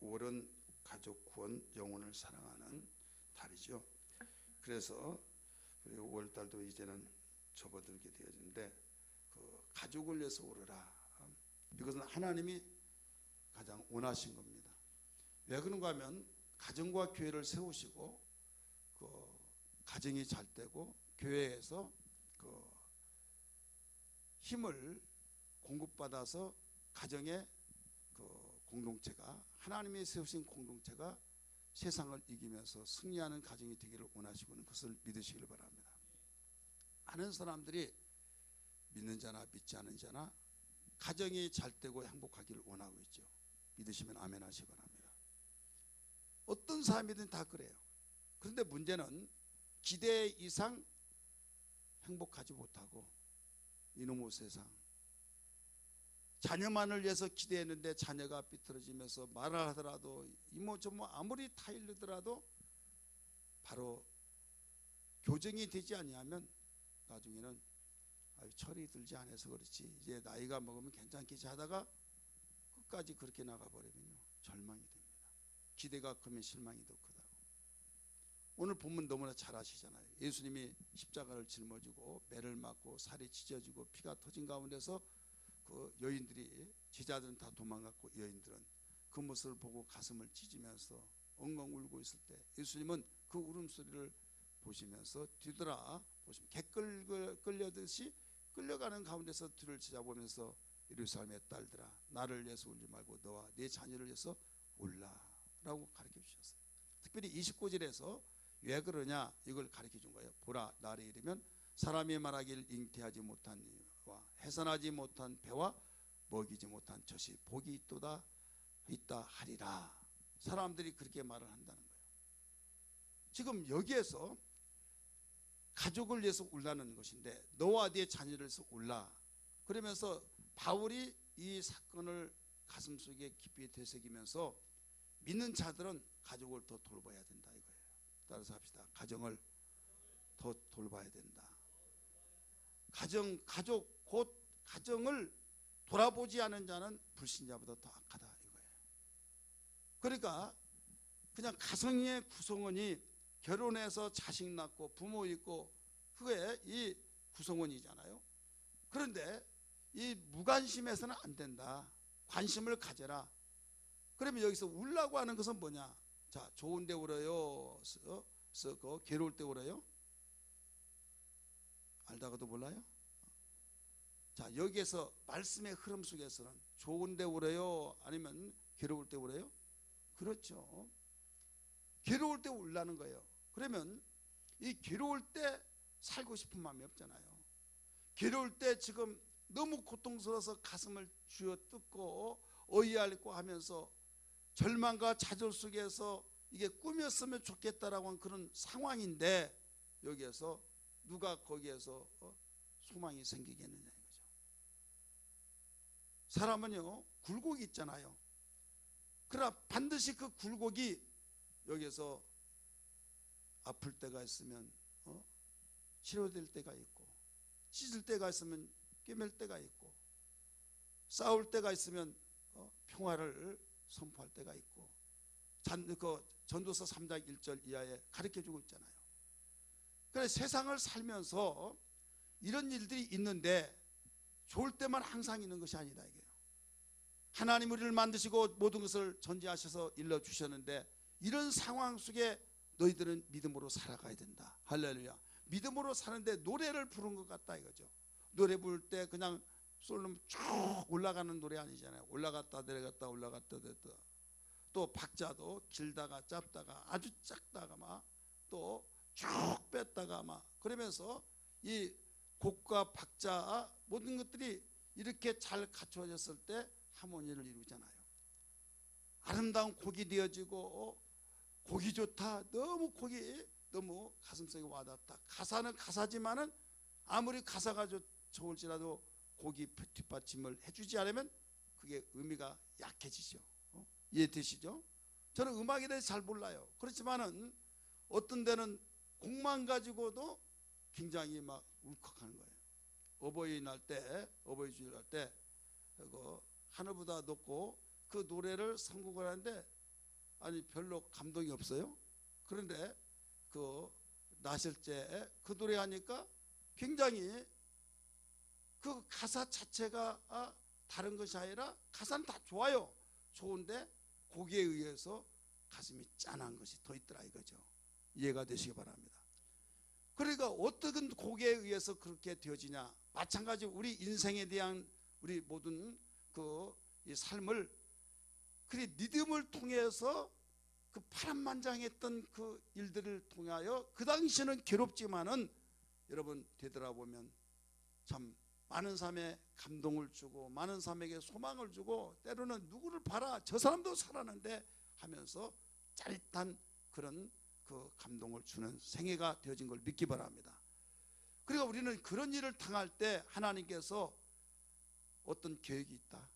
5월은 가족 구원, 영혼을 사랑하는 달이죠. 그래서 5월 달도 이제는 접어들게 되어지는데 가족을 위해서 오르라. 이것은 하나님이 가장 원하신 겁니다. 왜 그런가 하면 가정과 교회를 세우시고 가정이 잘 되고 교회에서 힘을 공급받아서 가정의 공동체가, 하나님이 세우신 공동체가 세상을 이기면서 승리하는 가정이 되기를 원하시고는 그것을 믿으시기를 바랍니다. 많은 사람들이 믿는 자나 믿지 않은 자나 가정이 잘 되고 행복하기를 원하고 있죠. 믿으시면 아멘 하시기 바랍니다. 어떤 사람이든 다 그래요. 그런데 문제는 기대 이상 행복하지 못하고, 이놈의 세상, 자녀만을 위해서 기대했는데 자녀가 삐뚤어지면서 말을 하더라도 이모저모 아무리 타일르더라도 바로 교정이 되지 아니하면 나중에는 철이 들지 않아서 그렇지, 이제 나이가 먹으면 괜찮겠지 하다가 끝까지 그렇게 나가버리면요 절망이 됩니다. 기대가 크면 실망이 더 크다고. 오늘 본문 너무나 잘 아시잖아요. 예수님이 십자가를 짊어지고 매를 맞고 살이 찢어지고 피가 터진 가운데서 그 여인들이, 제자들은 다 도망갔고 여인들은 그 모습을 보고 가슴을 찢으면서 엉엉 울고 있을 때 예수님은 그 울음소리를 보시면서 뒤돌아 보시면 개 끌려듯이 끌려가는 가운데서 뒤를 찾아보면서 예루살렘의 딸들아, 나를 위해서 울지 말고 너와 네 자녀를 위해서 울라라고 가르쳐 주셨어요. 특별히 29절에서 왜 그러냐 이걸 가르쳐 준 거예요. 보라, 날이 이르면 사람이 말하길 잉태하지 못한 이와 해산하지 못한 배와 먹이지 못한 젖이 복이 있다 하리라. 사람들이 그렇게 말을 한다는 거예요. 지금 여기에서 가족을 위해서 울라는 것인데 너와 네 자녀를 위해서 울라. 그러면서 바울이 이 사건을 가슴속에 깊이 되새기면서 믿는 자들은 가족을 더 돌봐야 된다 이거예요. 따라서 합시다. 가정을 더 돌봐야 된다. 가족 곧 가정을 돌아보지 않은 자는 불신자보다 더 악하다 이거예요. 그러니까 그냥 가정의 구성원이 결혼해서 자식 낳고 부모 있고 그게 이 구성원이잖아요. 그런데 이 무관심해서는 안 된다. 관심을 가져라. 그러면 여기서 울라고 하는 것은 뭐냐? 자, 좋은 데 울어요? 괴로울 때 울어요? 알다가도 몰라요? 자, 여기에서 말씀의 흐름 속에서는 좋은 데 울어요? 아니면 괴로울 때 울어요? 그렇죠. 괴로울 때 울라는 거예요. 그러면 이 괴로울 때 살고 싶은 마음이 없잖아요. 괴로울 때 지금 너무 고통스러워서 가슴을 쥐어뜯고 어이없고 하면서 절망과 좌절 속에서 이게 꿈이었으면 좋겠다라고 하는 그런 상황인데 여기에서 누가 거기에서 소망이 생기겠느냐 이거죠. 사람은요 굴곡이 있잖아요. 그러나 반드시 그 굴곡이 여기에서 아플 때가 있으면 치료될 때가 있고, 찢을 때가 있으면 꿰맬 때가 있고, 싸울 때가 있으면 평화를 선포할 때가 있고, 전도서 3장 1절 이하에 가르쳐주고 있잖아요. 그래서 세상을 살면서 이런 일들이 있는데 좋을 때만 항상 있는 것이 아니다 이게요. 하나님 우리를 만드시고 모든 것을 전지하셔서 일러주셨는데 이런 상황 속에 너희들은 믿음으로 살아가야 된다. 할렐루야. 믿음으로 사는데 노래를 부른 것 같다 이거죠. 노래 부를 때 그냥 솔로 쭉 올라가는 노래 아니잖아요. 올라갔다 내려갔다 올라갔다 내려갔다. 또 박자도 길다가 짧다가 아주 작다가 막 또 쭉 뺐다가 막 그러면서 이 곡과 박자 모든 것들이 이렇게 잘 갖춰졌을 때 하모니를 이루잖아요. 아름다운 곡이 되어지고 곡이 좋다. 너무 가슴속에 와닿다. 가사는 가사지만은 아무리 가사가 좋을지라도 곡이 뒷받침을 해주지 않으면 그게 의미가 약해지죠. 이해되시죠? 저는 음악에 대해서 잘 몰라요. 그렇지만은 어떤 데는 곡만 가지고도 굉장히 막 울컥하는 거예요. 어버이날 때, 어버이주일 할 때 하늘보다 높고 그 노래를 선곡을 하는데 아니 별로 감동이 없어요. 그런데 그 나실제 그 노래하니까 굉장히 그 가사 자체가 다른 것이 아니라 가사는 다 좋아요. 좋은데 거기에 의해서 가슴이 짠한 것이 더 있더라 이거죠. 이해가 되시기 바랍니다. 그러니까 어떤 곡에 의해서 그렇게 되어지냐, 마찬가지로 우리 인생에 대한 우리 모든 이 삶을 그리 믿음을 통해서 그 파란만장했던 그 일들을 통하여 그 당시에는 괴롭지만은 여러분 되돌아보면 참 많은 삶에 감동을 주고 많은 삶에게 소망을 주고 때로는 누구를 봐라 저 사람도 살았는데 하면서 짜릿한 그런 그 감동을 주는 생애가 되어진 걸 믿기 바랍니다. 그러니까 우리는 그런 일을 당할 때 하나님께서 어떤 계획이 있다,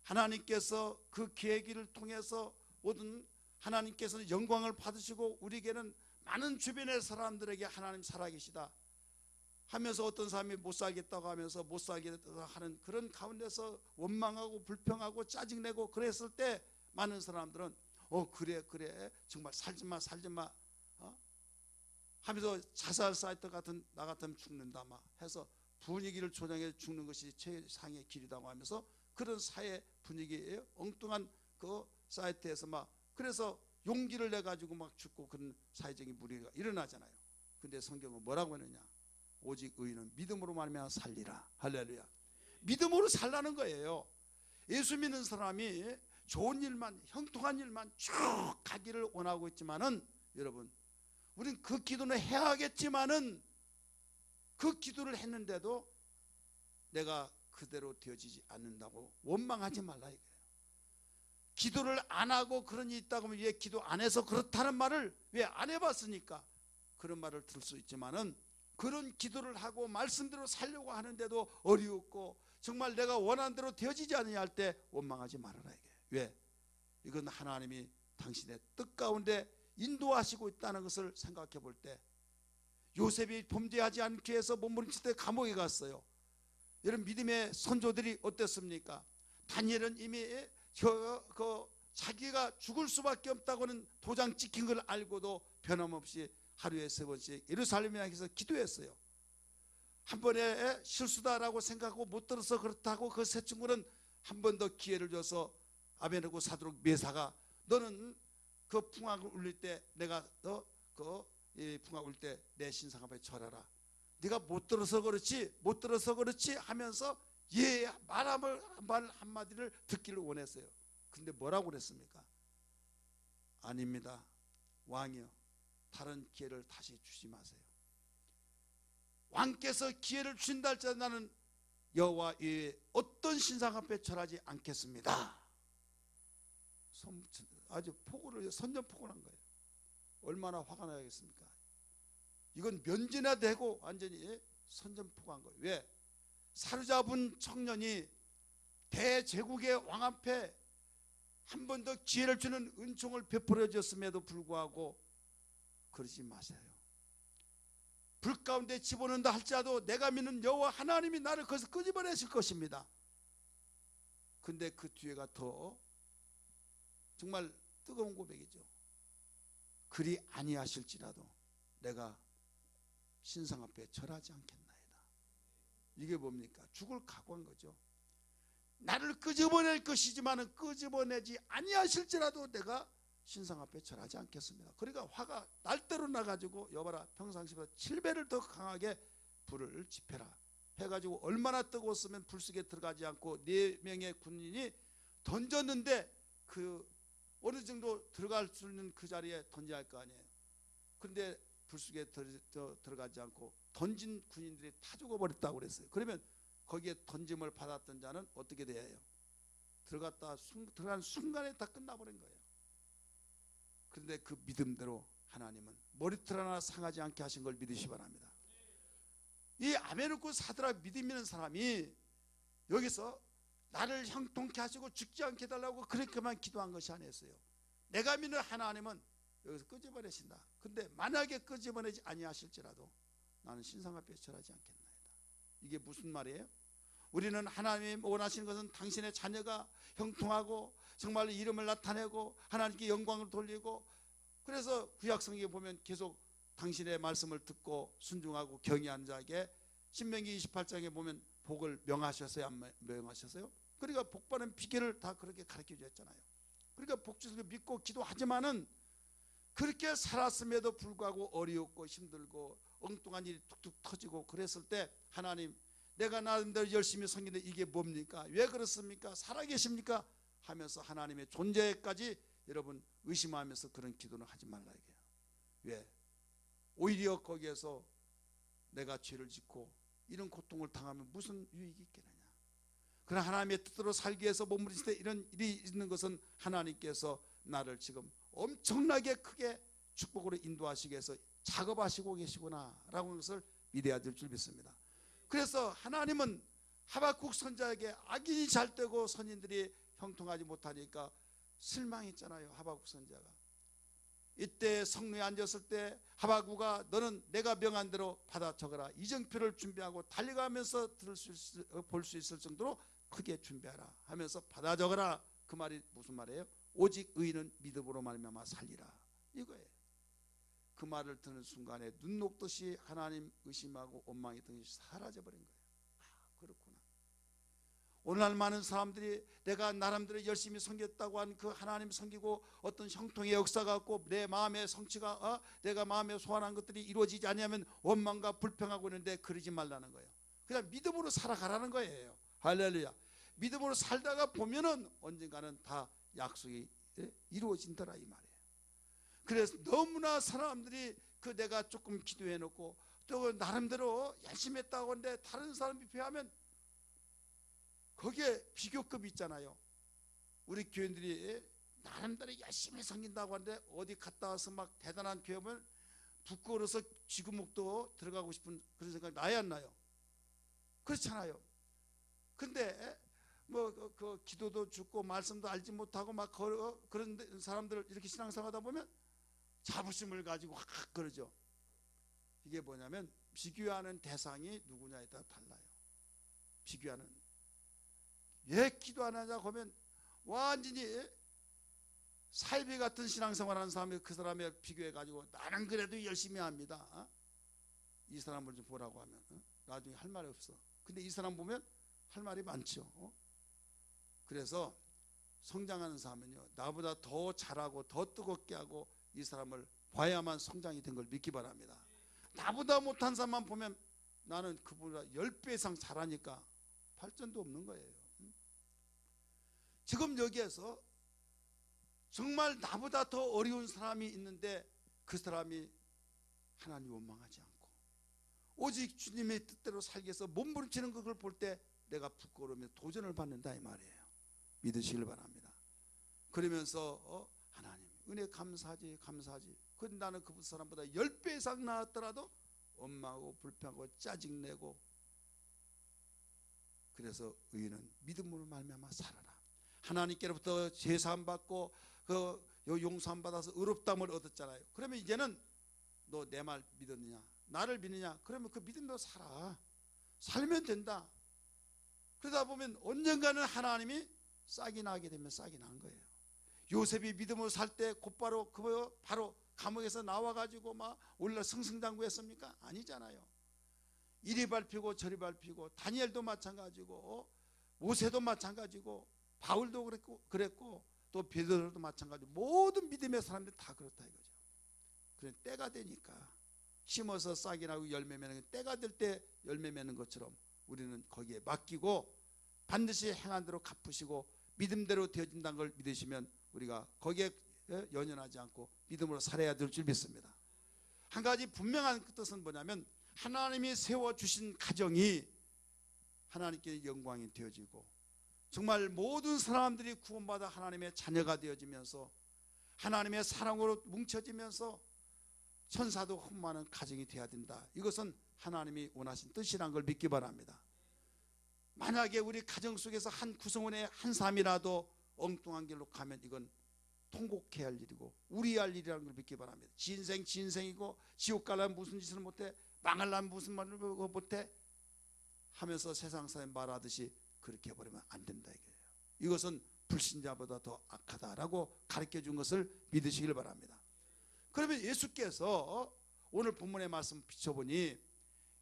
하나님께서 그 계획을 통해서 모든 하나님께서는 영광을 받으시고 우리에게는 많은 주변의 사람들에게 하나님 살아계시다 하면서 어떤 사람이 못 살겠다고 하면서 못 살겠다고 하는 그런 가운데서 원망하고 불평하고 짜증내고 그랬을 때 많은 사람들은 그래 정말 살지마 하면서 자살 사이트 같은 나 같으면 죽는다 막 해서 분위기를 조정해 죽는 것이 최상의 길이라고 하면서 그런 사회 분위기에 엉뚱한 그 사이트에서 막 그래서 용기를 내 가지고 막 죽고 그런 사회적인 무리가 일어나잖아요. 근데 성경은 뭐라고 하느냐, 오직 의인은 믿음으로 말미암아 살리라. 할렐루야. 믿음으로 살라는 거예요. 예수 믿는 사람이 좋은 일만 형통한 일만 쭉 가기를 원하고 있지만은 여러분 우린 그 기도는 해야겠지만은 그 기도를 했는데도 내가 그대로 되어지지 않는다고 원망하지 말라 이거예요. 기도를 안 하고 그런 일이 있다고 하면 왜 기도 안 해서 그렇다는 말을 왜 안 해봤으니까 그런 말을 들을 수 있지만은 그런 기도를 하고 말씀대로 살려고 하는데도 어렵고 정말 내가 원하는 대로 되어지지 않느냐 할 때 원망하지 말아라 이게. 왜? 이건 하나님이 당신의 뜻 가운데 인도하시고 있다는 것을 생각해 볼 때 요셉이 범죄하지 않기 위해서 몸부림칠 때 감옥에 갔어요. 여러분 믿음의 선조들이 어땠습니까? 다니엘은 이미 자기가 죽을 수밖에 없다고는 도장 찍힌 걸 알고도 변함없이 하루에 3번씩 예루살렘에 향해서 기도했어요. 한 번에 실수다라고 생각하고 못 들어서 그렇다고 그 세 친구는 한 번 더 기회를 줘서 아베느고 사드록 메사가 너는 그 풍악을 울릴 때 내가 이 풍악 울릴 때 내 신상 앞에 절하라. 네가 못 들어서 그렇지 하면서 말 한마디를 듣기를 원했어요. 근데 뭐라고 그랬습니까? 아닙니다. 왕이요, 다른 기회를 다시 주지 마세요. 왕께서 기회를 주신다 할지라도 나는 여호와 외에 어떤 신상 앞에 절하지 않겠습니다. 아주 선전포고한 거예요. 얼마나 화가 나겠습니까? 이건 면전화되고 완전히 선전포고한 거예요. 왜? 사로잡은 청년이 대제국의 왕 앞에 한 번 더 기회를 주는 은총을 베풀어 줬음에도 불구하고 그러지 마세요. 불 가운데 집어넣는다 할지라도 내가 믿는 여호와 하나님이 나를 거기서 끄집어내실 것입니다. 근데 그 뒤에가 더 정말 뜨거운 고백이죠. 그리 아니하실지라도 내가 신상 앞에 절하지 않겠나이다. 이게 뭡니까? 죽을 각오한 거죠. 나를 끄집어낼 것이지만은 끄집어내지 아니하실지라도 내가 신상 앞에 절하지 않겠습니다. 그러니까 화가 날대로 나가지고 여봐라 평상시보다 7배를 더 강하게 불을 지펴라 해가지고 얼마나 뜨거웠으면 불 속에 들어가지 않고 4명의 군인이 던졌는데 그 어느 정도 들어갈 수 있는 그 자리에 던져야 할 거 아니에요. 그런데 불 속에 들어가지 않고 던진 군인들이 다 죽어버렸다고 그랬어요. 그러면 거기에 던짐을 받았던 자는 어떻게 돼야 해요? 들어간 순간에 다 끝나버린 거예요. 그런데 그 믿음대로 하나님은 머리털 하나 상하지 않게 하신 걸 믿으시 바랍니다. 이 아베느고 사드락 믿음 있는 사람이 여기서 나를 형통케 하시고 죽지 않게 해달라고 그렇게만 기도한 것이 아니었어요. 내가 믿는 하나님은 여기서 끄집어내신다. 근데 만약에 끄집어내지 아니하실지라도 나는 신상 앞에 절하지 않겠나이다. 이게 무슨 말이에요? 우리는 하나님이 원하시는 것은 당신의 자녀가 형통하고 정말 이름을 나타내고 하나님께 영광을 돌리고, 그래서 구약성경에 보면 계속 당신의 말씀을 듣고 순종하고 경외한 자에게 신명기 28장에 보면 복을 명하셨어요, 안 명하셨어요? 그러니까 복받는 비결을 다 그렇게 가르쳐 주셨잖아요. 그러니까 복주를 믿고 기도하지만은 그렇게 살았음에도 불구하고 어려웠고 힘들고 엉뚱한 일이 툭툭 터지고 그랬을 때 하나님, 내가 나름대로 열심히 섬기는데 이게 뭡니까? 왜 그렇습니까? 살아계십니까? 하면서 하나님의 존재까지 여러분 의심하면서 그런 기도는 하지 말라 이게요. 왜? 오히려 거기에서 내가 죄를 짓고 이런 고통을 당하면 무슨 유익이 있겠느냐. 그러나 하나님의 뜻대로 살기 위해서 몸부림칠 때 이런 일이 있는 것은 하나님께서 나를 지금 엄청나게 크게 축복으로 인도하시기 위해서 작업하시고 계시구나 라고 하는 것을 믿어야 될 줄 믿습니다. 그래서 하나님은 하박국 선자에게 악인이 잘 되고 선인들이 형통하지 못하니까 실망했잖아요. 하박국 선자가 이때 성루에 앉았을 때 하박국아, 너는 내가 명한 대로 받아 적어라. 이정표를 준비하고 달려가면서 볼 수 있을 정도로 크게 준비하라 하면서 받아 적어라. 그 말이 무슨 말이에요? 오직 의인은 믿음으로 말미암아 살리라, 이거예요. 그 말을 듣는 순간에 눈 녹듯이 하나님 의심하고 원망했던 것이 사라져버린 거예요. 그렇구나. 오늘날 많은 사람들이 내가 나름대로 열심히 섬겼다고 한 그 하나님 섬기고 어떤 형통의 역사가 없고 내 마음의 성취가 내가 마음에 소원한 것들이 이루어지지 않으면 원망과 불평하고 있는데 그러지 말라는 거예요. 그냥 믿음으로 살아가라는 거예요. 할렐루야. 믿음으로 살다가 보면은 언젠가는 다 약속이 이루어진더라 이 말이에요. 그래서 너무나 사람들이 그 내가 조금 기도해 놓고 또 나름대로 열심히 했다고 하는데 다른 사람이 비하면 거기에 비교급이 있잖아요. 우리 교인들이 나름대로 열심히 섬긴다고 하는데 어디 갔다 와서 막 대단한 교회면 부끄러워서 쥐구멍도 들어가고 싶은 그런 생각이 나야 안 나요? 그렇잖아요. 근데 뭐 그 기도도 죽고 말씀도 알지 못하고 막 그런 사람들 이렇게 신앙생활하다 보면 자부심을 가지고 확 그러죠. 이게 뭐냐면 비교하는 대상이 누구냐에 따라 달라요. 비교하는, 왜 기도 안 하냐 하면 완전히 사이비 같은 신앙생활하는 사람이 그 사람에 비교해 가지고 나는 그래도 열심히 합니다. 이 사람을 좀 보라고 하면 나중에 할 말이 없어. 근데 이 사람 보면 할 말이 많죠. 그래서 성장하는 사람은요, 나보다 더 잘하고 더 뜨겁게 하고 이 사람을 봐야만 성장이 된 걸 믿기 바랍니다. 나보다 못한 사람만 보면 나는 그보다 10배 이상 잘하니까 발전도 없는 거예요. 지금 여기에서 정말 나보다 더 어려운 사람이 있는데 그 사람이 하나님 원망하지 않고 오직 주님의 뜻대로 살기 위해서 몸부림치는 것을 볼 때 내가 부끄러우면 도전을 받는다 이 말이에요. 믿으시길 바랍니다. 그러면서 하나님 은혜 감사하지 감사하지. 근데 나는 그 사람보다 10배 이상 나았더라도 원망하고 불평하고 짜증내고. 그래서 의인은 믿음으로 말미암아 살아라. 하나님께로부터 제사함 받고 그 용서함 받아서 의롭다함을 얻었잖아요. 그러면 이제는 너 내 말 믿었느냐, 나를 믿느냐, 그러면 그 믿음대로 살아. 살면 된다. 그러다 보면 언젠가는 하나님이 싹이 나게 되면 싹이 난 거예요. 요셉이 믿음으로 살 때 곧바로 바로 감옥에서 나와가지고 막 오늘날 승승장구했습니까? 아니잖아요. 이리 밟히고 저리 밟히고, 다니엘도 마찬가지고 모세도 마찬가지고 바울도 그랬고 또 베드로도 마찬가지고 모든 믿음의 사람들이 다 그렇다 이거죠. 그래 때가 되니까 심어서 싹이 나고 열매 맺는, 때가 될 때 열매 맺는 것처럼 우리는 거기에 맡기고 반드시 행한 대로 갚으시고 믿음대로 되어진다는 걸 믿으시면 우리가 거기에 연연하지 않고 믿음으로 살아야 될 줄 믿습니다. 한 가지 분명한 뜻은 뭐냐면 하나님이 세워주신 가정이 하나님께 영광이 되어지고 정말 모든 사람들이 구원받아 하나님의 자녀가 되어지면서 하나님의 사랑으로 뭉쳐지면서 천사도 흠모하는 가정이 되어야 된다. 이것은 하나님이 원하신 뜻이란 걸 믿기 바랍니다. 만약에 우리 가정 속에서 한 구성원의 한 사람이라도 엉뚱한 길로 가면 이건 통곡해야 할 일이고 우리할 일이라는 걸 믿기 바랍니다. 진생이고 지옥 가려면 무슨 짓을 못해, 망하려면 무슨 말을 못해 하면서 세상 사람 말하듯이 그렇게 해버리면 안 된다 이거예요. 이것은 불신자보다 더 악하다라고 가르쳐 준 것을 믿으시길 바랍니다. 그러면 예수께서 오늘 본문의 말씀 비춰보니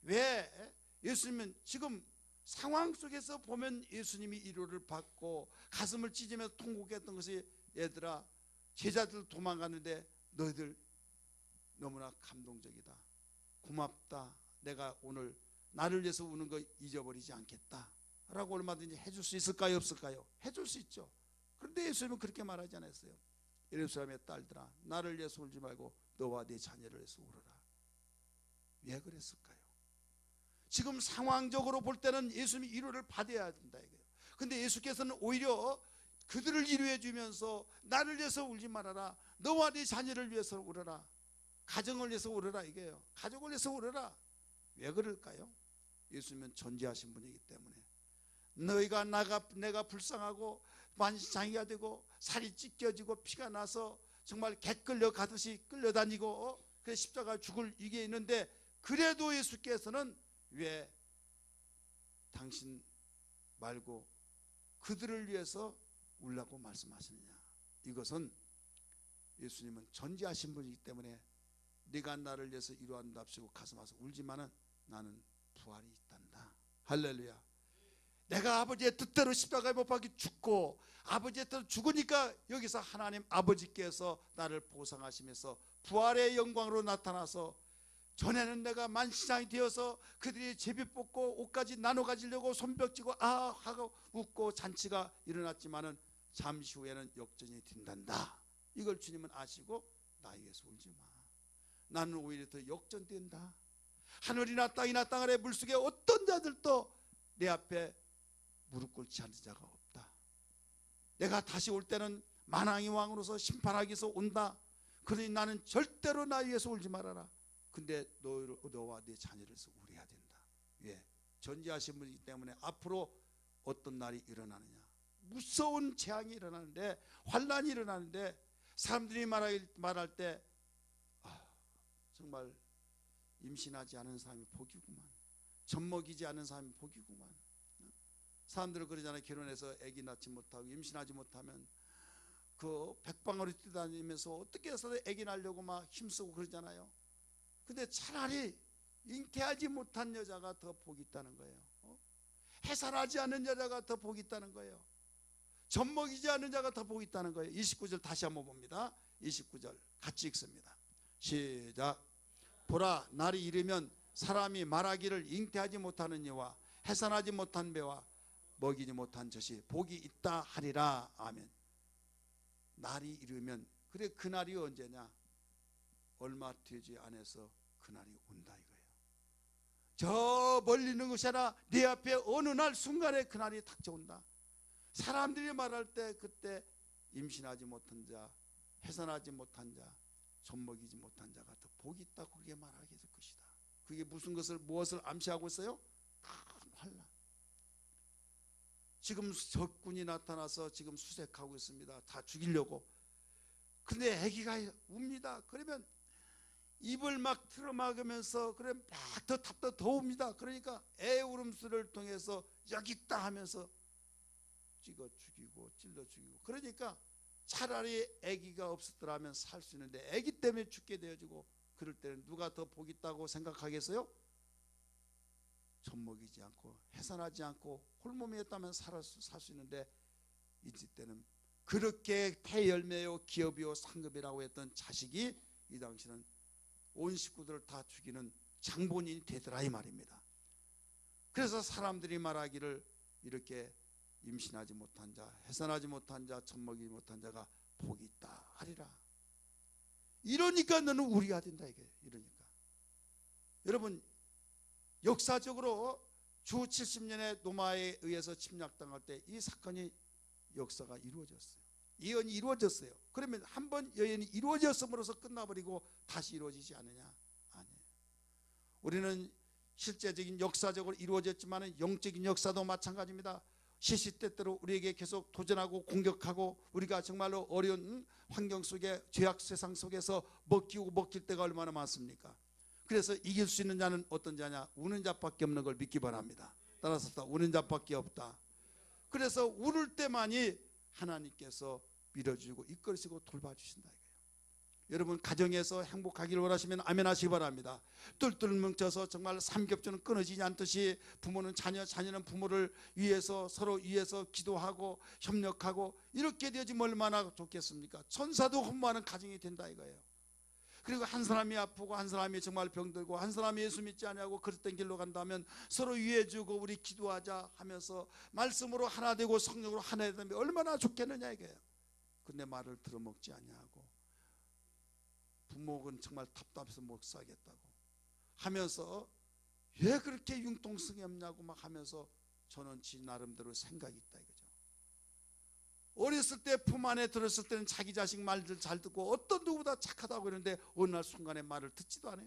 왜 예수님은 지금 상황 속에서 보면 예수님이 위로를 받고 가슴을 찢으면서 통곡했던 것이, 얘들아 제자들 도망가는데 너희들 너무나 감동적이다, 고맙다, 내가 오늘 나를 위해서 우는 거 잊어버리지 않겠다 라고 얼마든지 해줄 수 있을까요, 없을까요? 해줄 수 있죠. 그런데 예수님은 그렇게 말하지 않았어요. 예루살렘의 딸들아, 나를 위해서 울지 말고 너와 네 자녀를 위해서 울어라. 왜 그랬을까요? 지금 상황적으로 볼 때는 예수님이 위로를 받아야 된다 이거예요. 근데 예수께서는 오히려 그들을 위로해 주면서 나를 위해서 울지 말아라, 너와 네 자녀를 위해서 울어라, 가정을 위해서 울어라 이거예요. 가족을 위해서 울어라. 왜 그럴까요? 예수님은 존재하신 분이기 때문에. 너희가 내가 불쌍하고 만신창이가 되고 살이 찢겨지고 피가 나서 정말 개 끌려가듯이 끌려다니고 그래 십자가 죽을 이게 있는데, 그래도 예수께서는 왜 당신 말고 그들을 위해서 울라고 말씀하시느냐. 이것은 예수님은 존재하신 분이기 때문에 네가 나를 위해서 위로한답시고 가슴 아서 울지만은 나는 부활이 있단다. 할렐루야. 내가 아버지의 뜻대로 십자가에 못 박혀 죽고 아버지의 뜻대로 죽으니까 여기서 하나님 아버지께서 나를 보상하시면서 부활의 영광으로 나타나서, 전에는 내가 만신창이 되어서 그들이 제비 뽑고 옷까지 나눠 가지려고 손뼉치고 아 하고 웃고 잔치가 일어났지만은 잠시 후에는 역전이 된단다. 이걸 주님은 아시고 나 위해서 울지 마, 나는 오히려 더 역전된다. 하늘이나 땅이나 땅 아래 물속에 어떤 자들도 내 앞에 무릎 꿇지 않는 자가 없다. 내가 다시 올 때는 만왕의 왕으로서 심판하기 위해서 온다. 그러니 나는 절대로 나 위해서 울지 말아라. 근데 너와 네 자녀를 위해서 울어야 된다. 왜? 존재하신 분이기 때문에 앞으로 어떤 날이 일어나느냐, 무서운 재앙이 일어나는데, 환란이 일어나는데 사람들이 말할 때 정말 임신하지 않은 사람이 복이구만, 젖먹이지 않은 사람이 복이구만. 사람들은 그러잖아요. 결혼해서 아기 낳지 못하고 임신하지 못하면 그 백방으로 뛰다니면서 어떻게 해서 아기 낳으려고 막 힘쓰고 그러잖아요. 근데 차라리 잉태하지 못한 여자가 더 복이 있다는 거예요. 해산하지 않은 여자가 더 복이 있다는 거예요. 젖먹이지 않은 자가 더 복이 있다는 거예요. 29절 다시 한번 봅니다. 29절 같이 읽습니다. 시작. 보라, 날이 이르면 사람이 말하기를 잉태하지 못하는 이와 해산하지 못한 배와 먹이지 못한 젖이 복이 있다 하리라. 아멘. 날이 이르면, 그래 그 날이 언제냐? 얼마 되지 않아서 그날이 온다 이거예요. 저 멀리 있는 것이 아니라 내 앞에 어느 날 순간에 그날이 닥쳐온다. 사람들이 말할 때 그때 임신하지 못한 자, 해산하지 못한 자, 젖먹이지 못한 자가 더 복이 있다고 그렇게 말하게 될 것이다. 그게 무엇을 암시하고 있어요? 큰 환난. 지금 적군이 나타나서 지금 수색하고 있습니다. 다 죽이려고. 근데 아기가 웁니다. 그러면 입을 막 틀어막으면서 그래 막 더 답답 더 웁니다. 그러니까 애 울음소리를 통해서 여기 있다 하면서 찍어 죽이고 찔러 죽이고. 그러니까 차라리 아기가 없었더라면 살 수 있는데 아기 때문에 죽게 되어지고, 그럴 때는 누가 더 복 있다고 생각하겠어요? 젖먹이지 않고 해산하지 않고 홀몸이었다면 살 수 있는데, 이제 때는 그렇게 폐열매요 기업이요 상급이라고 했던 자식이 이 당시는 온 식구들을 다 죽이는 장본인이 되더라 이 말입니다. 그래서 사람들이 말하기를 이렇게 임신하지 못한 자, 해산하지 못한 자, 젖먹이지 못한 자가 복이 있다 하리라. 이러니까 너는 우리가 된다 이게. 이러니까 여러분, 역사적으로 주 70년의 로마에 의해서 침략당할 때 이 사건이 역사가 이루어졌어요. 예언이 이루어졌어요. 그러면 한번 예언이 이루어졌음으로써 끝나버리고 다시 이루어지지 않느냐? 아니에요. 우리는 실제적인 역사적으로 이루어졌지만 영적인 역사도 마찬가지입니다. 시시때때로 우리에게 계속 도전하고 공격하고, 우리가 정말로 어려운 환경 속에 죄악 세상 속에서 먹힐 때가 얼마나 많습니까? 그래서 이길 수 있는 자는 어떤 자냐? 우는 자밖에 없는 걸 믿기 바랍니다. 따라서 우는 자밖에 없다. 그래서 울을 때만이 하나님께서 밀어주고 이끌으시고 돌봐주신다 이거예요. 여러분 가정에서 행복하기를 원하시면 아멘 하시기 바랍니다. 똘똘 뭉쳐서 정말 삼겹줄은 끊어지지 않듯이 부모는 자녀, 자녀는 부모를 위해서 서로 위해서 기도하고 협력하고 이렇게 되어지면 얼마나 좋겠습니까? 천사도 흠모하는 가정이 된다 이거예요. 그리고 한 사람이 아프고 한 사람이 정말 병들고 한 사람이 예수 믿지 아니하고 그릇된 길로 간다면 서로 위해주고 우리 기도하자 하면서 말씀으로 하나 되고 성령으로 하나 되면 얼마나 좋겠느냐 이거예요. 근데 말을 들어먹지 아니하고 부모는 정말 답답해서 못 살겠다고 하면서 왜 그렇게 융통성이 없냐고 막 하면서 저는 지 나름대로 생각이 있다 이거죠. 어렸을 때 품 안에 들었을 때는 자기 자식 말들 잘 듣고 어떤 누구보다 착하다고 그러는데 어느 날 순간에 말을 듣지도 않아.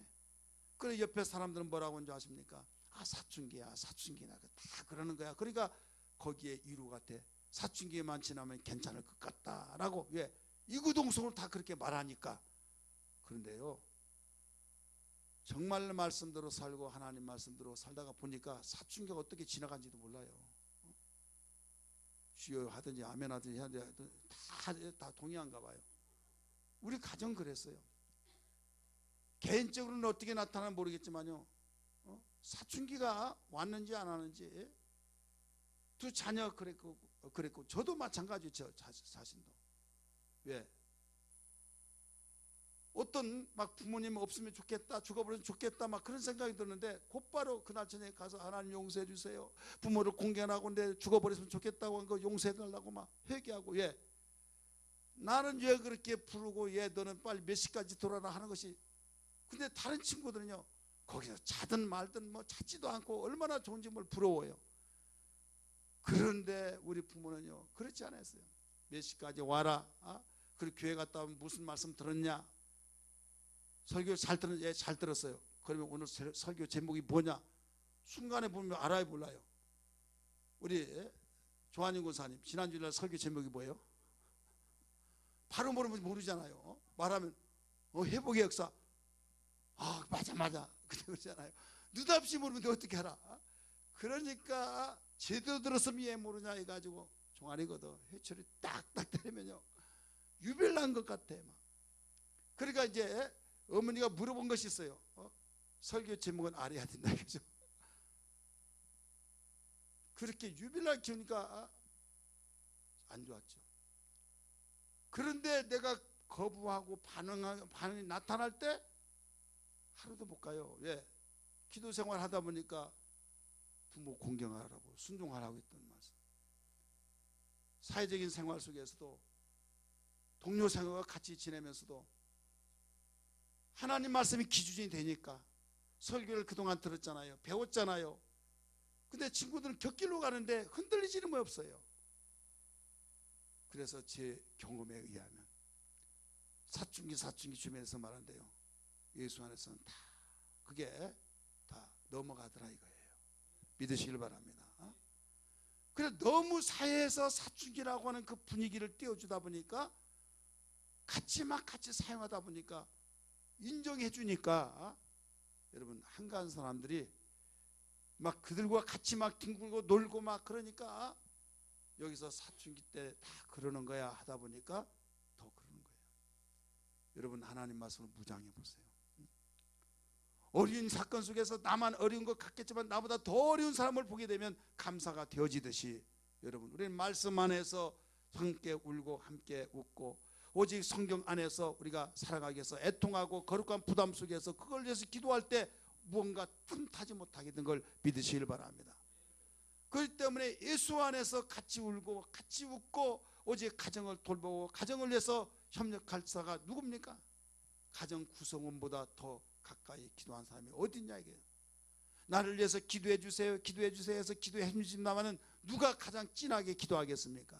그래 옆에 사람들은 뭐라고 하는지 아십니까? 아 사춘기야 사춘기나 다 그러는 거야. 그러니까 거기에 위로가 돼. 사춘기만 지나면 괜찮을 것 같다라고. 왜? 이구동성을 다 그렇게 말하니까. 그런데요 정말 말씀대로 살고 하나님 말씀대로 살다가 보니까 사춘기가 어떻게 지나간지도 몰라요. 주여 하든지 아멘 하든지 해야 돼. 다 동의한가 봐요. 우리 가정 그랬어요. 개인적으로는 어떻게 나타나는지 모르겠지만요 사춘기가 왔는지 안 왔는지 두 자녀 그랬고 저도 마찬가지죠. 저 자신도. 왜? 어떤 막 부모님 없으면 좋겠다 죽어버리면 좋겠다 막 그런 생각이 드는데 곧바로 그날 저녁에 가서 하나님 용서해 주세요. 부모를 공경하고 근데 죽어버렸으면 좋겠다고 한 거 용서해 달라고 막 회개하고. 예. 나는 왜 그렇게 부르고 예 너는 빨리 몇 시까지 돌아라 하는 것이. 근데 다른 친구들은요 거기서 자든 말든 뭐 찾지도 않고 얼마나 좋은지 뭘 부러워요. 그런데 우리 부모는요 그렇지 않았어요. 몇 시까지 와라. 그리고 교회 갔다 오면 무슨 말씀 들었냐. 설교 잘 들었냐? 예, 잘 들었어요. 그러면 오늘 설교 제목이 뭐냐? 순간에 보면 알아요 몰라요? 우리 조한인 권사님 지난주날 설교 제목이 뭐예요? 바로 모르면 모르잖아요. 말하면 회복의 역사. 아 맞아 그러잖아요. 느닷없이 모르면 어떻게 알아? 그러니까 제대로 들었으면 왜 모르냐 해가지고 종아리거든 회초리 딱딱 때리면요 유별난 것 같아 막. 그러니까 이제 어머니가 물어본 것이 있어요. 설교 제목은 알아야 된다 그죠? 그렇게 유별나게 키우니까 안 좋았죠. 그런데 내가 거부하고 반응이 나타날 때 하루도 못 가요. 왜? 기도 생활 하다 보니까 부모 공경하라고 순종하라고 했던 말씀. 사회적인 생활 속에서도 동료 생활과 같이 지내면서도 하나님 말씀이 기준이 되니까 설교를 그동안 들었잖아요. 배웠잖아요. 근데 친구들은 곁길로 가는데 흔들리지는 뭐 없어요. 그래서 제 경험에 의하면 사춘기 주변에서 말한대요. 예수 안에서는 다 그게 다 넘어가더라 이거예요. 믿으시길 바랍니다. 그래서 너무 사회에서 사춘기라고 하는 그 분위기를 띄워주다 보니까 같이 사용하다 보니까 인정해 주니까 여러분 한가한 사람들이 막 그들과 같이 막 뒹굴고 놀고 막 그러니까 여기서 사춘기 때 다 그러는 거야 하다 보니까 더 그러는 거예요. 여러분 하나님 말씀을 묵상해 보세요. 어려운 사건 속에서 나만 어려운 것 같겠지만 나보다 더 어려운 사람을 보게 되면 감사가 되어지듯이 여러분 우리는 말씀 안에서 함께 울고 함께 웃고 오직 성경 안에서 우리가 살아가기 위해서 애통하고 거룩한 부담 속에서 그걸 위해서 기도할 때 무언가 틈타지 못하게 된 걸 믿으시길 바랍니다. 그렇기 때문에 예수 안에서 같이 울고 같이 웃고 오직 가정을 돌보고 가정을 위해서 협력할 자가 누굽니까? 가정 구성원보다 더 가까이 기도한 사람이 어디 있냐 이게. 나를 위해서 기도해 주세요 해서 기도해 주신다면 누가 가장 진하게 기도하겠습니까?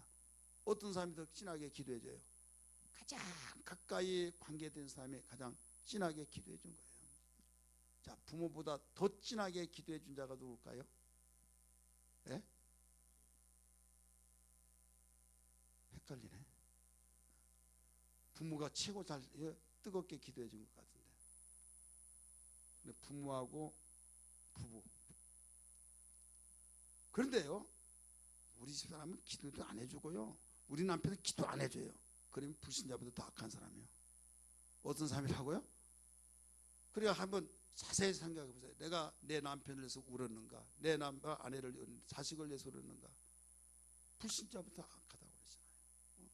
어떤 사람이 더 진하게 기도해 줘요? 가장 가까이 관계된 사람이 가장 진하게 기도해 준 거예요. 자, 부모보다 더 진하게 기도해 준 자가 누굴까요? 예? 헷갈리네. 부모가 최고 잘 뜨겁게 기도해 준 것 같은데. 근데 부모하고 부부. 그런데요, 우리 집 사람은 기도도 안 해주고요. 우리 남편은 기도 안 해줘요. 그러면 불신자보다 더 악한 사람이에요. 어떤 사람이라고요? 그래야 한번 자세히 생각해 보세요. 내가 내 남편을 위해서 울었는가, 내 아내를 자식을 위해서 울었는가. 불신자보다 악하다고 그러잖아요.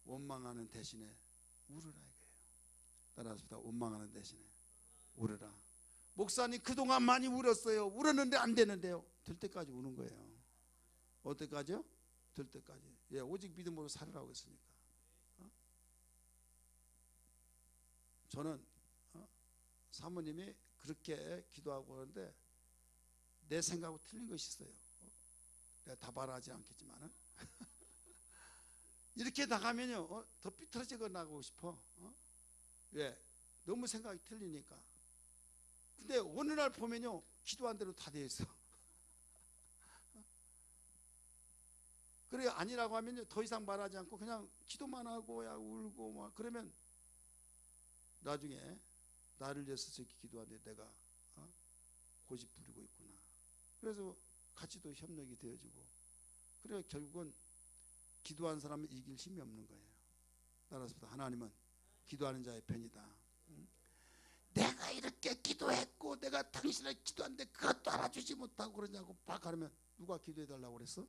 원망하는 대신에 울으라 이거예요. 따라서 원망하는 대신에 울으라. 목사님 그동안 많이 울었어요. 울었는데 안 되는데요. 될 때까지 우는 거예요. 어때까지요? 될 때까지. 예, 오직 믿음으로 살으라고 했으니까. 저는 사모님이 그렇게 기도하고 그러는데 내 생각하고 틀린 것이 있어요. 내가 다 말하지 않겠지만은 이렇게 나가면요 더 삐뚤어지고 나가고 싶어. 왜? 너무 생각이 틀리니까. 근데 어느 날 보면요 기도한 대로 다 돼 있어. 그래 아니라고 하면요 더 이상 말하지 않고 그냥 기도만 하고 야 울고 막 그러면 나중에 나를 위해서 저렇게 기도하는데 내가 고집 부리고 있구나. 그래서 같이 또 협력이 되어지고 그래 결국은 기도하는 사람은 이길 힘이 없는 거예요. 따라서 하나님은 기도하는 자의 편이다. 내가 이렇게 기도했고 내가 당신을 기도하는데 그것도 알아주지 못하고 그러냐고 막 하면 누가 기도해달라고 그랬어?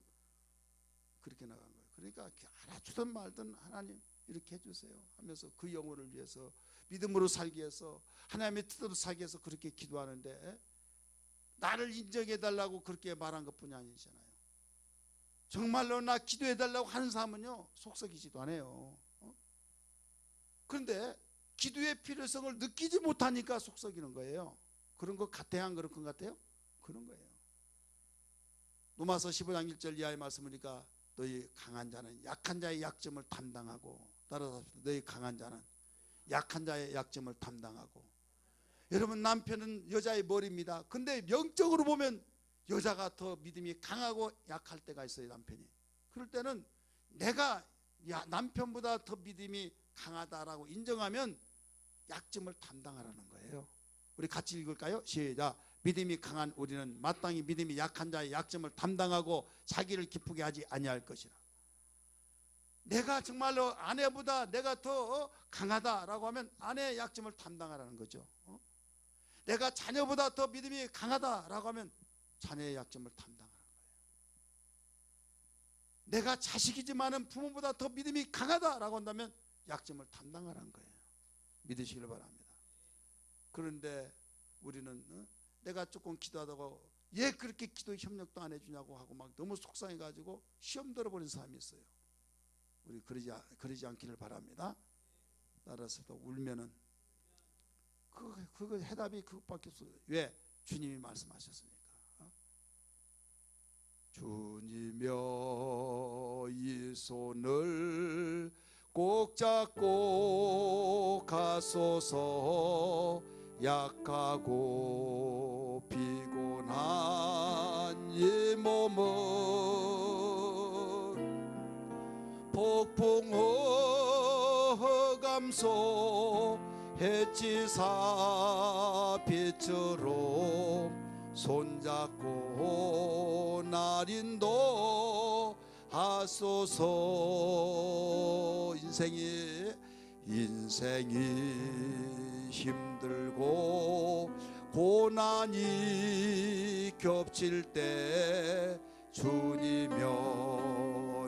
그렇게 나간 거예요. 그러니까 알아주든 말든 하나님 이렇게 해주세요 하면서 그 영혼을 위해서 믿음으로 살기 위해서 하나님의 뜻대로 살기 위해서 그렇게 기도하는데 나를 인정해달라고 그렇게 말한 것뿐이 아니잖아요. 정말로 나 기도해달라고 하는 사람은요 속썩이지도 않아요. 그런데 기도의 필요성을 느끼지 못하니까 속썩이는 거예요. 그런 것 같아요? 안 그런 것 같아요? 그런 거예요. 로마서 15장 1절 이하의 말씀이니까 너희 강한 자는 약한 자의 약점을 담당하고 따라서 너희 강한 자는 약한 자의 약점을 담당하고. 여러분 남편은 여자의 머리입니다. 근데 영적으로 보면 여자가 더 믿음이 강하고 약할 때가 있어요. 남편이 그럴 때는 내가 남편보다 더 믿음이 강하다라고 인정하면 약점을 담당하라는 거예요. 우리 같이 읽을까요? 시작. 믿음이 강한 우리는 마땅히 믿음이 약한 자의 약점을 담당하고 자기를 기쁘게 하지 아니할 것이라. 내가 정말로 아내보다 내가 더 강하다라고 하면 아내의 약점을 담당하라는 거죠. 내가 자녀보다 더 믿음이 강하다라고 하면 자녀의 약점을 담당하는 거예요. 내가 자식이지만은 부모보다 더 믿음이 강하다라고 한다면 약점을 담당하라는 거예요. 믿으시길 바랍니다. 그런데 우리는 내가 조금 기도하다가 얘 그렇게 기도 협력도 안 해주냐고 하고 막 너무 속상해가지고 시험 들어버린 사람이 있어요. 우리 그러지 않기를 바랍니다. 따라서 또 울면은 그거 해답이 그것밖에 없어요. 왜? 주님이 말씀하셨으니까. 주님여 이 손을 꼭 잡고 가소서. 약하고 피곤한 이 몸은 폭풍 흑암소 해치사 빛으로 손잡고 날 인도하소서. 인생이 힘들고 고난이 겹칠 때 주님여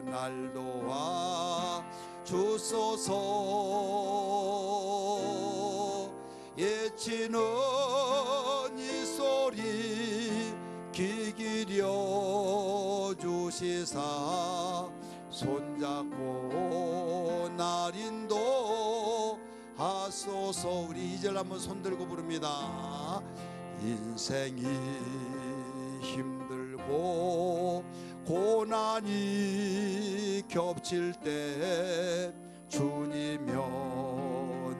날 도와 주소서. 예치는 이 소리 귀 기려 주시사 손잡고 날 인도하소서. 우리 2절 한번 손들고 부릅니다. 인생이 힘들고 고난이 겹칠 때 주님여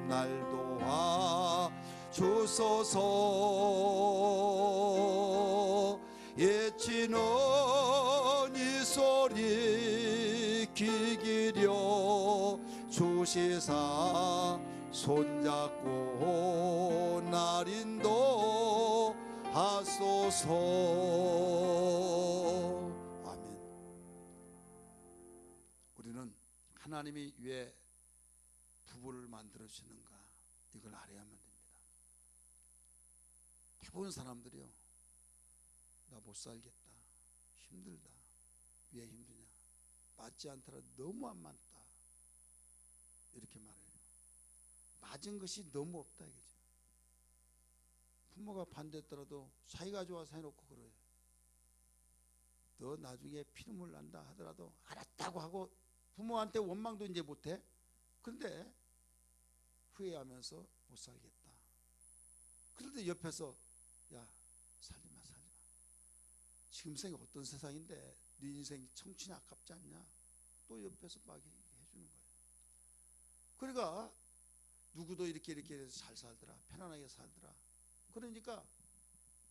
날 도와 주소서. 예치는 이 소리 귀 기려 주시사 손잡고 날 인도하소서. 아멘. 하나님이 왜 부부를 만들어 주는가, 이걸 알아야만 됩니다. 대부분 사람들이요, 나 못 살겠다, 힘들다. 왜 힘드냐? 맞지 않더라, 너무 안 맞다, 이렇게 말해요. 맞은 것이 너무 없다 이거죠. 부모가 반대했더라도 사이가 좋아서 해놓고 그래요. 너 나중에 피눈물 난다 하더라도 알았다고 하고 부모한테 원망도 이제 못해. 그런데 후회하면서 못 살겠다. 그런데 옆에서 야, 살지마 살지마, 지금 생이 어떤 세상인데 네 인생 청춘이 아깝지 않냐, 또 옆에서 막 해주는 거예요. 그러니까 누구도 이렇게 해서 잘 살더라, 편안하게 살더라. 그러니까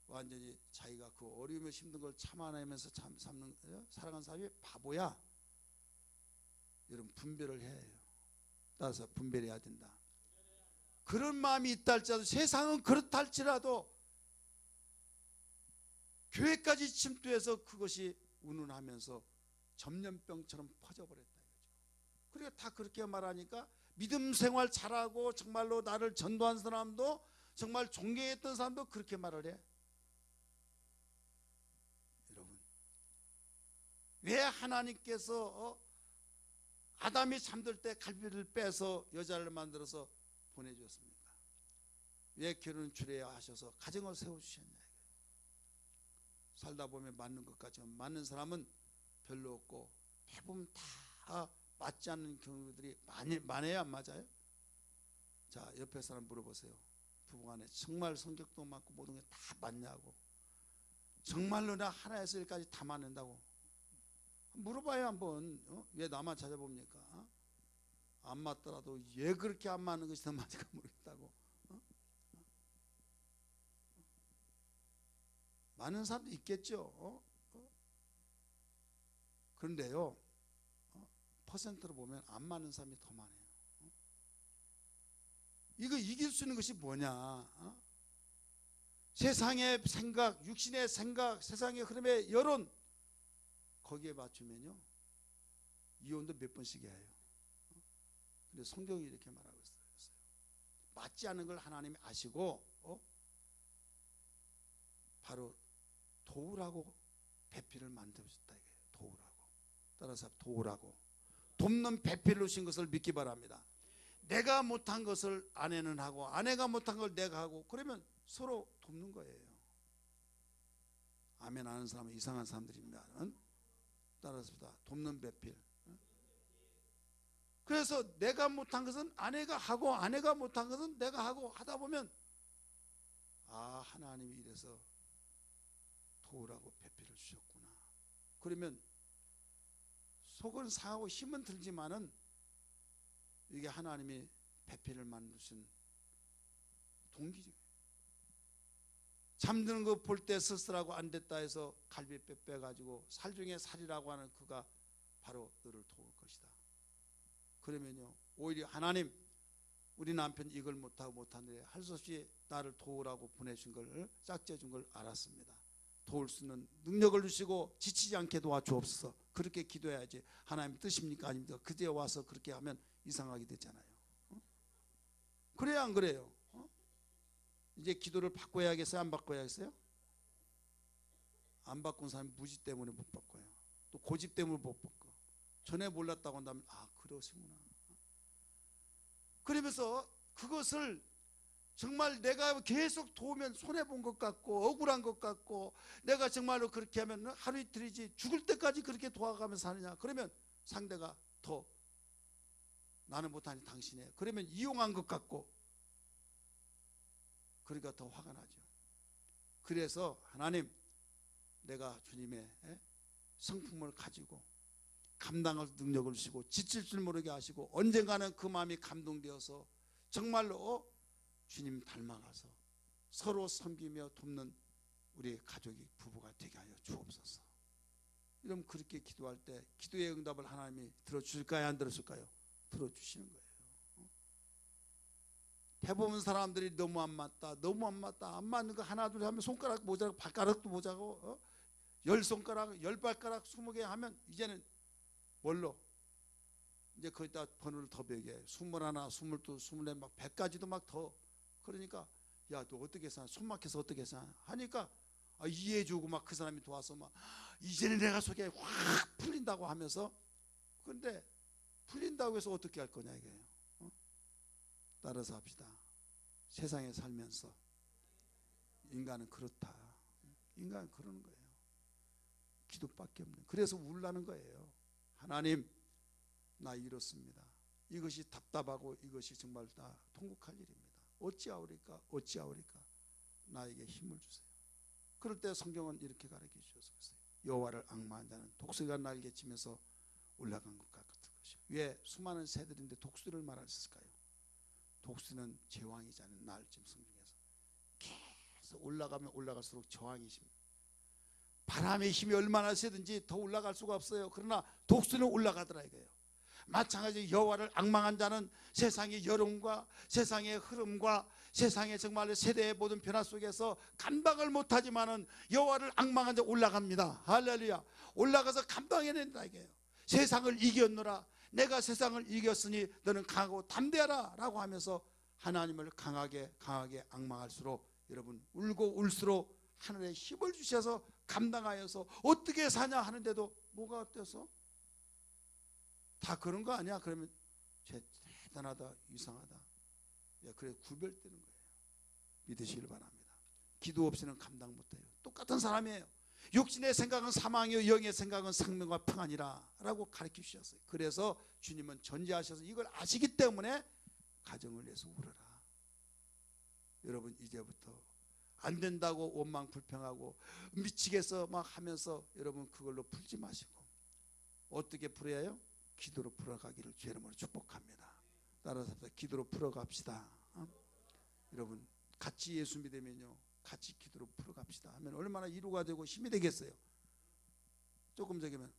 완전히 자기가 그 어려움에 힘든 걸 참아내면서 살아간 사람이 바보야. 여러분, 분별을 해야 해요. 따라서 분별해야 된다. 그런 마음이 있다 할지라도, 세상은 그렇다 할지라도 교회까지 침투해서 그것이 운운하면서 전염병처럼 퍼져버렸다 이거죠. 그러니까 다 그렇게 말하니까 믿음 생활 잘하고 정말로 나를 전도한 사람도, 정말 존경했던 사람도 그렇게 말을 해. 여러분, 왜 하나님께서 아담이 잠들 때 갈비를 빼서 여자를 만들어서 보내주었습니까? 왜 결혼을 줄여야 하셔서 가정을 세워주셨냐. 살다 보면 맞는 것 같지만 맞는 사람은 별로 없고, 대부분 다 맞지 않는 경우들이 많아요. 안 맞아요? 자, 옆에 사람 물어보세요. 부부간에 정말 성격도 맞고 모든 게 다 맞냐고. 정말로 나 하나에서 일까지 다 맞는다고 물어봐요 한번. 왜 나만 찾아봅니까? 안 맞더라도 왜 그렇게 안 맞는 것이 더 맞을까 모르겠다고. 많은 사람도 있겠죠. 그런데요, 퍼센트로 보면 안 맞는 사람이 더 많아요. 이거 이길 수 있는 것이 뭐냐? 세상의 생각, 육신의 생각, 세상의 흐름의 여론, 거기에 맞추면요 이혼도 몇 번씩 해요. 근데 성경이 이렇게 말하고 있어요. 맞지 않는 걸 하나님이 아시고 바로 도우라고 배필을 만들어줬다 이거예요. 도우라고. 따라서 도우라고, 돕는 배필을 주신 것을 믿기 바랍니다. 내가 못한 것을 아내는 하고, 아내가 못한 걸 내가 하고, 그러면 서로 돕는 거예요. 아멘 하는 사람은 이상한 사람들입니다. 따라서 돕는 배필. 그래서 내가 못한 것은 아내가 하고, 아내가 못한 것은 내가 하고 하다 보면, 아, 하나님이 이래서 도우라고 배필을 주셨구나. 그러면 속은 상하고 힘은 들지만은 이게 하나님이 배필을 만드신 동기죠. 잠드는 거 볼 때 쓸쓸하고 안 됐다 해서 갈비뼈 빼가지고 살 중에 살이라고 하는 그가 바로 너를 도울 것이다. 그러면요, 오히려 하나님, 우리 남편 이걸 못하고 못하는데 할 수 없이 나를 도우라고 보내신 걸, 짝지어 준 걸 알았습니다. 도울 수 있는 능력을 주시고 지치지 않게 도와주옵소서. 그렇게 기도해야지. 하나님 뜻입니까 아닙니까? 그때 와서 그렇게 하면 이상하게 되잖아요. 그래야 안 그래요? 이제 기도를 바꿔야겠어요? 안 바꿔야겠어요? 안 바꾼 사람이 무지 때문에 못 바꿔요. 또 고집 때문에 못 바꿔. 전에 몰랐다고 한다면, 아, 그러시구나. 그러면서 그것을 정말 내가 계속 도우면 손해본 것 같고 억울한 것 같고, 내가 정말로 그렇게 하면 하루 이틀이지 죽을 때까지 그렇게 도와가면서 사느냐, 그러면 상대가 더 나는 못하니 당신이 해, 그러면 이용한 것 같고, 그러니까 더 화가 나죠. 그래서 하나님, 내가 주님의 성품을 가지고 감당할 능력을 주시고 지칠 줄 모르게 하시고, 언젠가는 그 마음이 감동되어서 정말로 주님 닮아가서 서로 섬기며 돕는 우리 가족이, 부부가 되게 하여 주옵소서. 이러면 그렇게 기도할 때 기도의 응답을 하나님이 들어주실까요? 안 들어줄까요? 들어주시는 거예요. 대부분 사람들이 너무 안 맞다, 너무 안 맞다, 안 맞는 거 하나 둘 하면 손가락 모자라고, 발가락도 모자고, 10손가락 10발가락 20개 하면 이제는 뭘로? 이제 거기다 번호를 더 베게 21, 22, 24, 막 100까지도 막 더. 그러니까 야, 너 어떻게 사? 손 막혀서 어떻게 사? 하니까 이해해주고 막 그 사람이 도와서 막 이제는 내가 속에 확 풀린다고 하면서. 근데 풀린다고 해서 어떻게 할 거냐 이거예요. 따라서 합시다. 세상에 살면서 인간은 그렇다. 인간은 그러는 거예요. 기도밖에 없는. 그래서 울라는 거예요. 하나님, 나 이렇습니다. 이것이 답답하고 이것이 정말 다 통곡할 일입니다. 어찌하오리까 어찌하오리까 나에게 힘을 주세요. 그럴 때 성경은 이렇게 가르쳐 주셨어요. 여호와를 앙망한 자는 독수리가 날개치면서 올라간 것 같은 것이요. 왜 수많은 새들인데 독수리를 말했을까요? 독수리는 제왕이지 않은 날. 지금 성경에서 계속 올라가면 올라갈수록 저항이 심니다. 바람의 힘이 얼마나 세든지 더 올라갈 수가 없어요. 그러나 독수리는 올라가더라 이거예요. 마찬가지로 여호와를 앙망한 자는 세상의 여론과 세상의 흐름과 세상의 정말 세대의 모든 변화 속에서 감당을 못하지만은 여호와를 앙망한 자 올라갑니다. 할렐루야. 올라가서 감당해낸다 이게요. 세상을 이겼노라. 내가 세상을 이겼으니 너는 강하고 담대하라 라고 하면서 하나님을 강하게 앙망할수록 여러분 울고 울수록 하늘에 힘을 주셔서 감당하여서 어떻게 사냐 하는데도 뭐가 어때서? 다 그런 거 아니야? 그러면 대단하다, 이상하다. 그래 구별되는 거예요. 믿으시길 바랍니다. 기도 없이는 감당 못해요. 똑같은 사람이에요. 육신의 생각은 사망이요 영의 생각은 생명과 평안이라 라고 가르쳐 주셨어요. 그래서 주님은 전제하셔서 이걸 아시기 때문에 가정을 위해서 울어라. 여러분 이제부터 안 된다고 원망 불평하고 미치겠어 막 하면서 여러분 그걸로 풀지 마시고 어떻게 풀어야 해요? 기도로 풀어가기를 주의 이름으로 축복합니다. 따라서 기도로 풀어갑시다. 여러분 같이 예수 믿으면요 같이 기도로 풀어갑시다 하면 얼마나 위로가 되고 힘이 되겠어요. 조금 전에면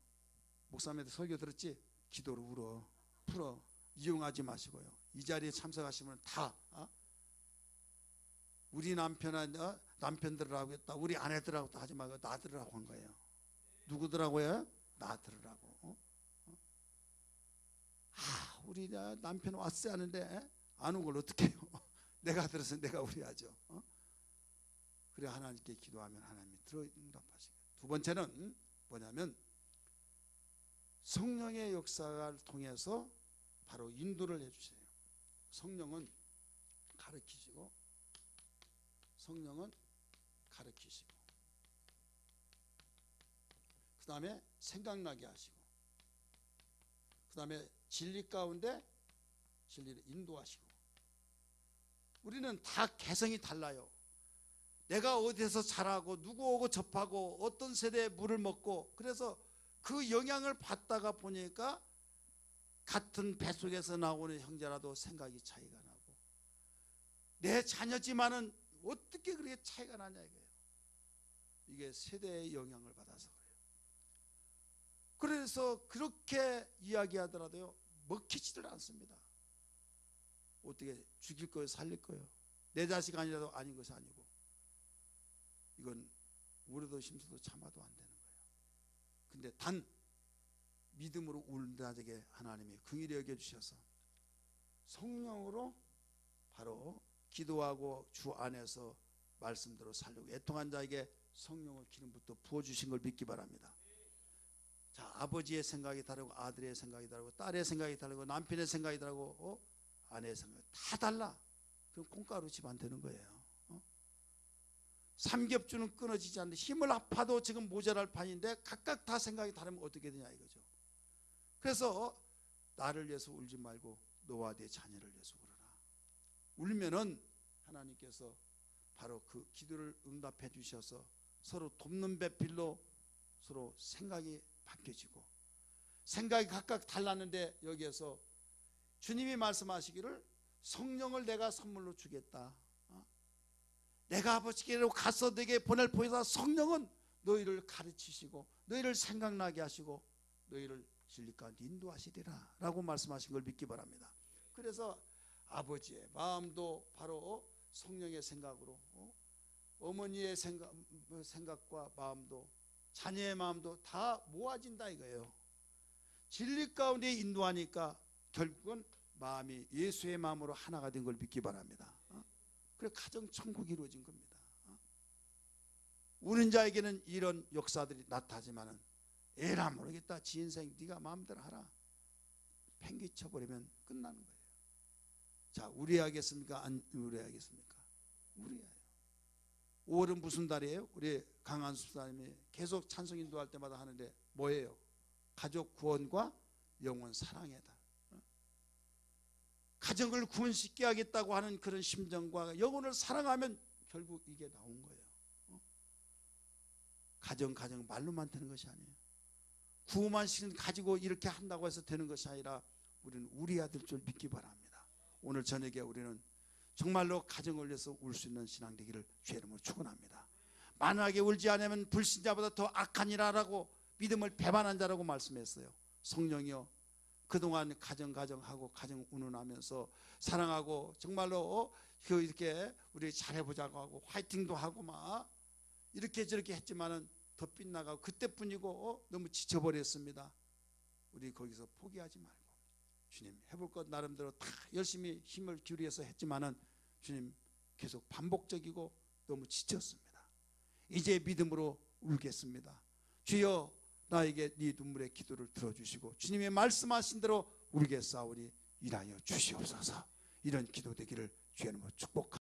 목사님한테 설교 들었지? 기도로 울어 풀어. 이용하지 마시고요. 이 자리에 참석하시면 다 우리 남편들하고 했다, 우리 아내들하고 하지 말고 나들으라고 한 거예요. 누구더라고요? 나들으라고. 우리 남편 왔어야 하는데 안 온 걸 어떻게 해요? 내가 들어서 내가 우려하죠. 그래 하나님께 기도하면 하나님이 응답하시고. 두 번째는 뭐냐면 성령의 역사를 통해서 바로 인도를 해주세요. 성령은 가르치시고 그 다음에 생각나게 하시고 그 다음에 진리 가운데 진리를 인도하시고. 우리는 다 개성이 달라요. 내가 어디서 자라고 누구 오고 접하고 어떤 세대에 물을 먹고 그래서 그 영향을 받다가 보니까 같은 뱃속에서 나오는 형제라도 생각이 차이가 나고 내 자녀지만은 어떻게 그렇게 차이가 나냐 이거예요. 이게 세대의 영향을 받아서 그래요. 그래서 그렇게 이야기하더라도요 먹히지를 않습니다. 어떻게 죽일 거예요 살릴 거예요? 내 자식 아니라도 아닌 것이 아니고 이건 울어도 심서도 참아도 안 되는 거예요. 근데 단 믿음으로 울는 자에게 하나님이 긍휼히 여겨주셔서 성령으로 바로 기도하고 주 안에서 말씀대로 살려고 애통한 자에게 성령의 기름부터 부어주신 걸 믿기 바랍니다. 자, 아버지의 생각이 다르고 아들의 생각이 다르고 딸의 생각이 다르고 남편의 생각이 다르고 아내의 생각이 다 달라. 그럼 콩가루 집안 되는 거예요. 삼겹줄은 끊어지지 않는데 힘을 아파도 지금 모자랄 판인데 각각 다 생각이 다르면 어떻게 되냐 이거죠. 그래서 나를 위해서 울지 말고 너와 네 자녀를 위해서 울어라. 울면은 하나님께서 바로 그 기도를 응답해 주셔서 서로 돕는 배필로 서로 생각이 바뀌어지고 생각이 각각 달랐는데 여기에서 주님이 말씀하시기를 성령을 내가 선물로 주겠다. 내가 아버지께로 가서 너에게 보낼 보이사 성령은 너희를 가르치시고 너희를 생각나게 하시고 너희를 진리 가운데 인도하시리라 라고 말씀하신 걸 믿기 바랍니다. 그래서 아버지의 마음도 바로 성령의 생각으로 어머니의 생각과 마음도 자녀의 마음도 다 모아진다 이거예요. 진리 가운데 인도하니까 결국은 마음이 예수의 마음으로 하나가 된 걸 믿기 바랍니다. 그래 가정 천국이 이루어진 겁니다. 우는 자에게는 이런 역사들이 나타나지만은 에라 모르겠다, 지 인생 네가 마음대로 하라, 팽개쳐버리면 끝나는 거예요. 자, 우리하겠습니까? 안 우리하겠습니까? 우리예요. 5월은 무슨 달이에요? 우리 강한수 사님이 계속 찬송 인도할 때마다 하는데 뭐예요? 가족 구원과 영혼 사랑의 달. 가정을 구원시켜야 하겠다고 하는 그런 심정과 영혼을 사랑하면 결국 이게 나온 거예요. 가정 말로만 되는 것이 아니에요. 구호만 가지고 이렇게 한다고 해서 되는 것이 아니라 우리는 우리 아들 줄 믿기 바랍니다. 오늘 저녁에 우리는 정말로 가정을 위해서 울 수 있는 신앙 되기를 주의 이름으로 축원합니다. 만약에 울지 않으면 불신자보다 더 악하니라라고 믿음을 배반한 자라고 말씀했어요. 성령이여, 그동안 가정하고 가정 운운하면서 사랑하고 정말로 이렇게 우리 잘해보자고 하고 화이팅도 하고 막 이렇게 저렇게 했지만은 더 빗나가고 그때뿐이고 너무 지쳐버렸습니다. 우리 거기서 포기하지 말고 주님 해볼 것 나름대로 다 열심히 힘을 기울여서 했지만은 주님 계속 반복적이고 너무 지쳤습니다. 이제 믿음으로 울겠습니다. 주여 나에게 네 눈물의 기도를 들어주시고 주님의 말씀하신 대로 울겠사오니 일하여 주시옵소서. 이런 기도 되기를 주의 이름으로 축복합니다.